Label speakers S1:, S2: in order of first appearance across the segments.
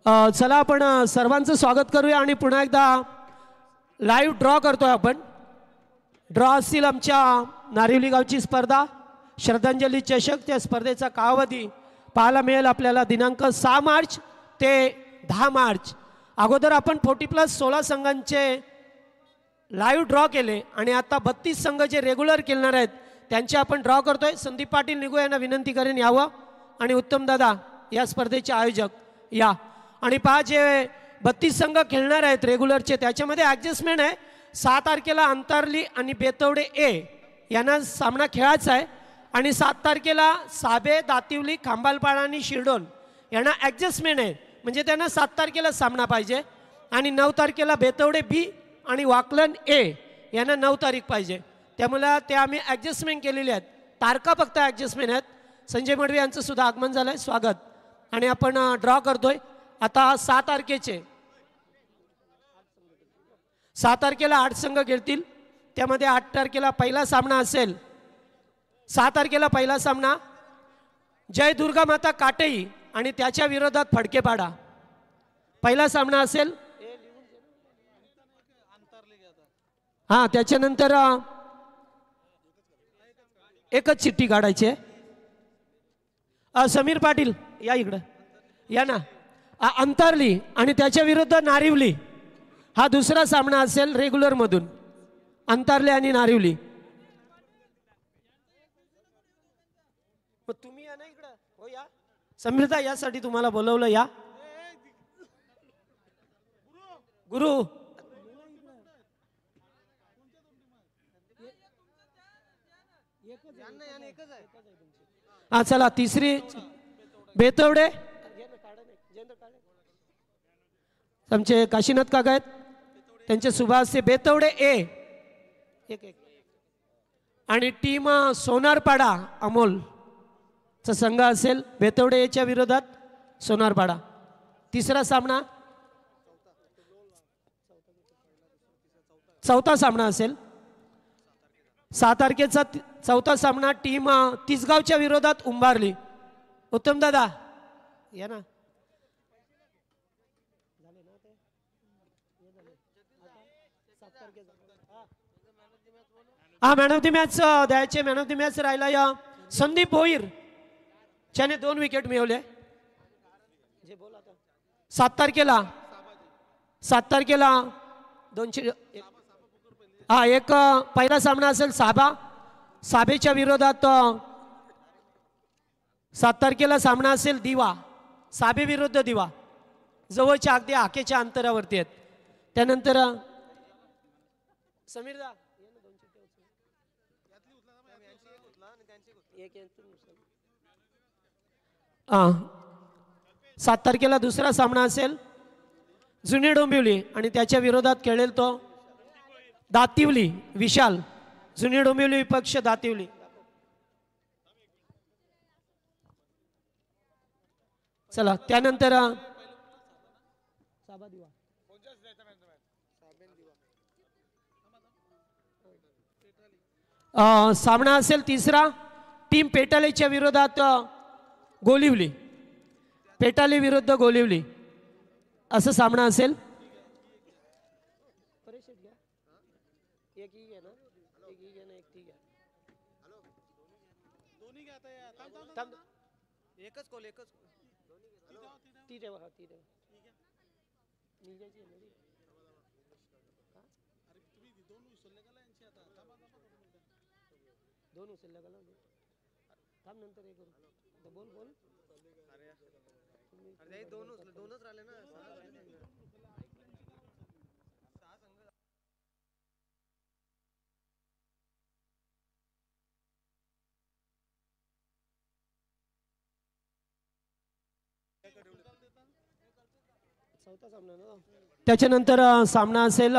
S1: चला आपण सर्वांचं स्वागत करूया आणि पुन्हा एकदा लाईव्ह ड्रॉ करतोय आपण. ड्रॉ असतील आमच्या नारिवली गावची स्पर्धा श्रद्धांजली चषक. त्या स्पर्धेचा कालावधी पाहायला मिळेल आपल्याला दिनांक 6 मार्च ते 10 मार्च. अगोदर आपण 40+16 संघांचे लाईव्ह ड्रॉ केले आणि आता 32 संघ जे रेग्युलर खेळणार आहेत त्यांचे आपण ड्रॉ करतोय. संदीप पाटील निगो यांना विनंती करेन यावं आणि उत्तम दादा या स्पर्धेचे आयोजक या. आणि पहा जे 32 संघ खेळणार आहेत रेग्युलरचे त्याच्यामध्ये ॲडजस्टमेंट आहे. 6 तारखेला अंतरली आणि बेतवडे ए यांना सामना खेळायचा आहे आणि 7 तारखेला साबे दातिवली खांबालपाडा आणि शिरडोन यांना ॲडजस्टमेंट आहे म्हणजे त्यांना 7 तारखेला सामना पाहिजे. आणि 9 तारखेला बेतवडे बी आणि वाकलन ए यांना 9 तारीख पाहिजे. त्यामुळे ते आम्ही ॲडजस्टमेंट केलेली आहेत. तारखा फक्त ॲडजस्टमेंट आहेत. संजय मडवी यांचं सुद्धा आगमन झालं आहे. स्वागत. आणि आपण ड्रॉ करतोय आता 6 तारखेचे. 6 तारखेला 8 संघ खेळतील. त्यामध्ये 8 तारखेला पहिला सामना असेल. 6 तारखेला पहिला सामना जय दुर्गा माता काटेई आणि त्याच्या विरोधात फडकेपाडा पहिला सामना असेल. हां त्याच्यानंतर एकच चिठ्ठी काढायची आहे. समीर पाटील या इकडं या ना. अंतरली आणि त्याच्या विरुद्ध नारिवली हा दुसरा सामना असेल रेग्युलर मधून. अंतरली आणि नारिवली. तुम्ही या ना इकडं. हो या समीरता यासाठी तुम्हाला बोलवलं या. गुरु हा चला तिसरी बेतवडे आमचे काशीनाथ काका आहेत त्यांचे सुभाषचे बेतवडे ए एक आणि टीम सोनारपाडा अमोलचा संघ असेल बेतवडे एच्या विरोधात सोनारपाडा. तिसरा सामना चौथा सामना असेल. 6 तारखेचा चौथा सामना टीम तिसगावच्या विरोधात उंबारली. उत्तम दादा या ना. हा मॅन ऑफ द मॅच द्यायचे. मॅन ऑफ द मॅच राहिला या संदीप भोईर ज्याने 2 विकेट मिळवले. 7 तारखेला 200 हा एक पहिला सामना असेल साबेच्या विरोधात. 7 तारखेला सामना असेल दिवा साबे विरुद्ध दिवा जवळच्या अगदी हाकेच्या अंतरावरती आहेत. त्यानंतर समीरदा 7 तारखेला दुसरा सामना असेल जुनी डोंबिवली आणि त्याच्या विरोधात खेळेल तो दातिवली विशाल. जुनी डोंबिवली विपक्ष दातिवली. चला त्यानंतर सामना असेल तिसरा टीम पेटालेच्या विरोधात गोलिवली. पेटाले विरुद्ध गोलिवली असं सामना असेल. दोन उचलल्या का थांब नंतर हे करू. बोल बोल अरे दोनच राहिले ना. चौथा सामना ना. त्याच्यानंतर सामना असेल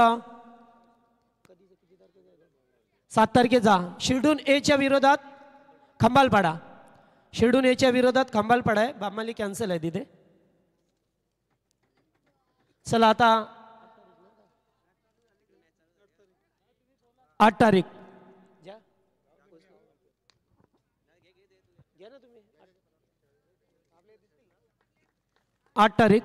S1: 7 तारखेचा शिरडून एच्या विरोधात खंबालपाडा. शिरडून एच्या विरोधात खंबालपाडा आहे. बामाली कॅन्सल आहे तिथे. चला आता 8 तारीख 8 तारीख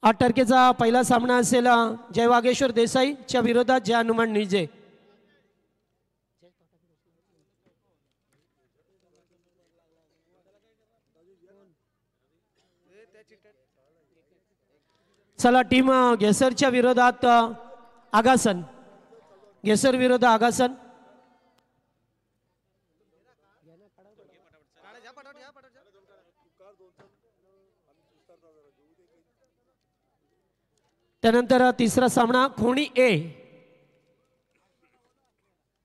S1: 8 तारखेचा पहिला सामना असेल जय वागेश्वर देसाईच्या विरोधात जय हनुमान निजे. चला टीम घेसरच्या विरोधात आगासन. घेसर विरोध आगासन. त्यानंतर तिसरा सामना खोणी ए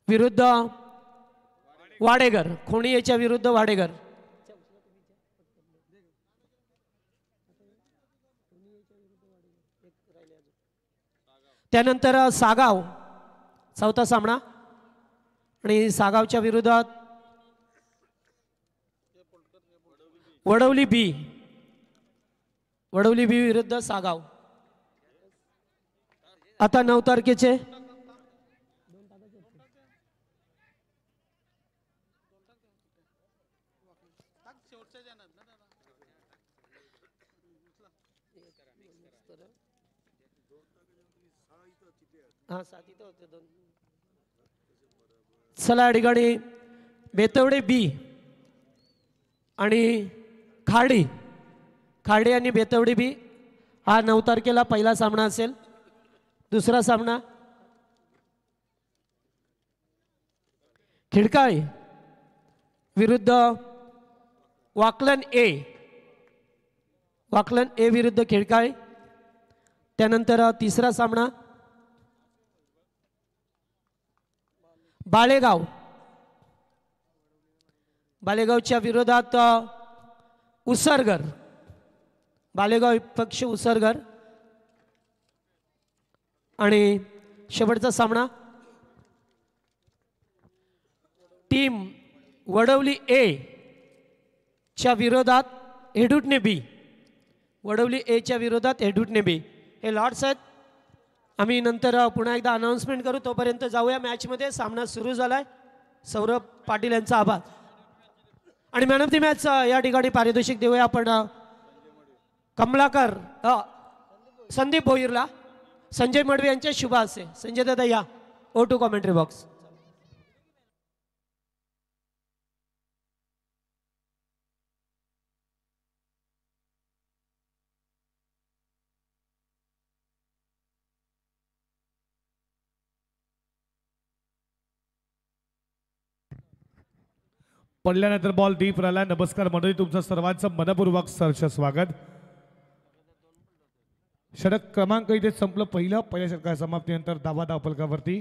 S1: विरुद्ध वाडेगर. खोणी एच्या विरुद्ध वाडेगर. त्यानंतर सागाव चौथा सामना आणि सागावच्या विरोधात वडवली बी. वडवली बी विरुद्ध सागाव. आता 9 तारखेचे चला या ठिकाणी बेतवडे बी आणि खाडी. खाडी आणि बेतवडे बी हा 9 तारखेला पहिला सामना असेल. दुसरा सामना खिडकाळे विरुद्ध वाकलन ए. वाकलन ए विरुद्ध खिडकाळे. त्यानंतर तिसरा सामना बाळेगाव. बाळेगावच्या विरोधात उसरगर. बाळेगाव पक्ष उसरगर. आणि शेवटचा सामना टीम वडवली ए च्या विरोधात हेडुटणे बी. वडवली ए च्या विरोधात हेडुटणे बी. हे लॉट्स आहेत. आम्ही नंतर पुन्हा एकदा अनाउन्समेंट करू. तोपर्यंत जाऊया मॅचमध्ये. सामना सुरू झालाय. सौरभ पाटील यांचा आभार. आणि मॅन ऑफ द मॅच या ठिकाणी पारितोषिक देऊया आपण कमलाकर संदीप भोईरला. संजय मडवी यांच्या शुभ हस्ते. संजय दादा या O2 कॉमेंट्री बॉक्स.
S2: पडल्यानंतर बॉल डीप राहिला. नमस्कार मंडळी, तुमचं सर्वांचं मनपूर्वक सहर्ष स्वागत. षटक क्रमांक इथे संपलं. पहिल्या षटका समाप्तीनंतर धावा धावफलकावरती